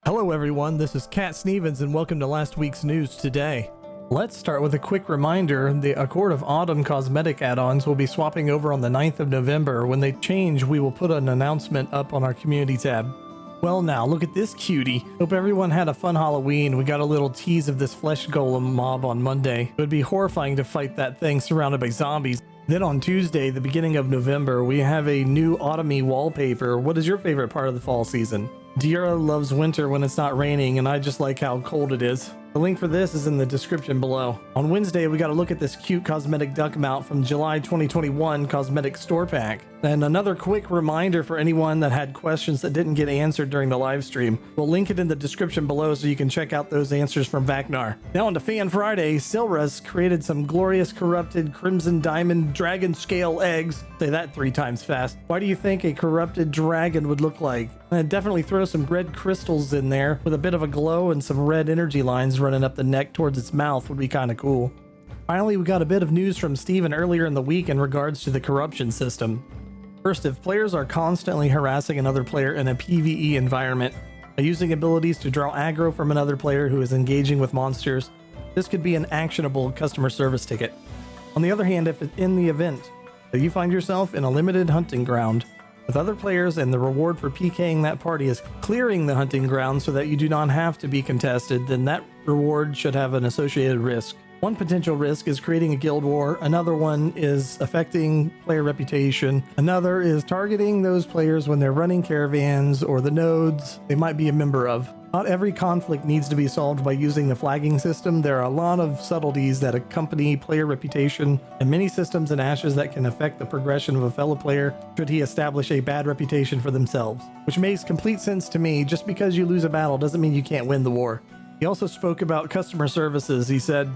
Hello everyone, this is Kat Stevens and welcome to last week's news today. Let's start with a quick reminder. The Accord of Autumn cosmetic add-ons will be swapping over on the 9th of November. When they change, we will put an announcement up on our community tab. Well now, look at this cutie. Hope everyone had a fun Halloween. We got a little tease of this flesh golem mob on Monday. It would be horrifying to fight that thing surrounded by zombies. Then on Tuesday, the beginning of November, we have a new Autome Wallpaper. What is your favorite part of the fall season? Dira loves winter when it's not raining, and I just like how cold it is. The link for this is in the description below. On Wednesday, we got to look at this cute cosmetic duck mount from July 2021 cosmetic store pack. And another quick reminder for anyone that had questions that didn't get answered during the live stream. We'll link it in the description below so you can check out those answers from Vacnar. Now on to Fan Friday. Silras created some glorious corrupted crimson diamond dragon scale eggs. Say that 3 times fast. Why do you think a corrupted dragon would look like? And definitely throw some red crystals in there with a bit of a glow and some red energy lines running up the neck towards its mouth would be kind of cool. Finally, we got a bit of news from Steven earlier in the week in regards to the corruption system. First, if players are constantly harassing another player in a PvE environment by using abilities to draw aggro from another player who is engaging with monsters, this could be an actionable customer service ticket. On the other hand, if in the event that you find yourself in a limited hunting ground with other players and the reward for PKing that party is clearing the hunting ground so that you do not have to be contested, then that reward should have an associated risk. One potential risk is creating a guild war, another one is affecting player reputation, another is targeting those players when they're running caravans or the nodes they might be a member of. Not every conflict needs to be solved by using the flagging system. There are a lot of subtleties that accompany player reputation and many systems and ashes that can affect the progression of a fellow player should he establish a bad reputation for themselves. Which makes complete sense to me. Just because you lose a battle doesn't mean you can't win the war. He also spoke about customer services. He said,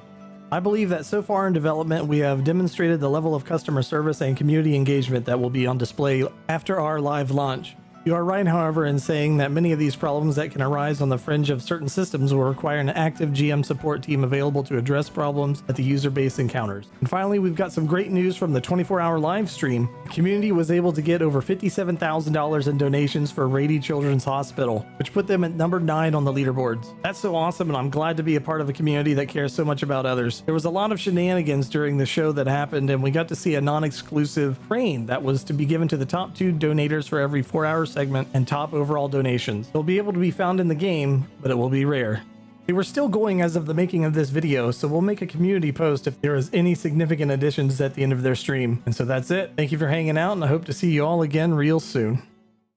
I believe that so far in development, we have demonstrated the level of customer service and community engagement that will be on display after our live launch. You are right, however, in saying that many of these problems that can arise on the fringe of certain systems will require an active GM support team available to address problems that the user base encounters. And finally, we've got some great news from the 24-hour live stream. The community was able to get over $57,000 in donations for Rady Children's Hospital, which put them at number 9 on the leaderboards. That's so awesome, and I'm glad to be a part of a community that cares so much about others. There was a lot of shenanigans during the show that happened, and we got to see a non-exclusive train that was to be given to the top 2 donators for every 4-hour segment and top overall donations. They'll be able to be found in the game, but it will be rare. They were still going as of the making of this video, so we'll make a community post if there is any significant additions at the end of their stream. And so that's it. Thank you for hanging out, and I hope to see you all again real soon.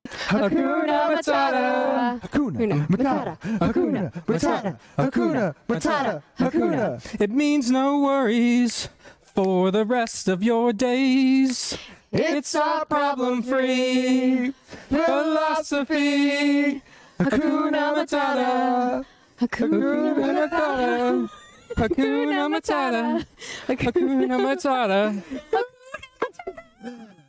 Hakuna Matata, Hakuna Matata, Hakuna Matata, Hakuna Matata, Hakuna. It means no worries for the rest of your days. It's a problem-free philosophy. Hakuna Matata, Hakuna Matata, Hakuna Matata, Hakuna Matata.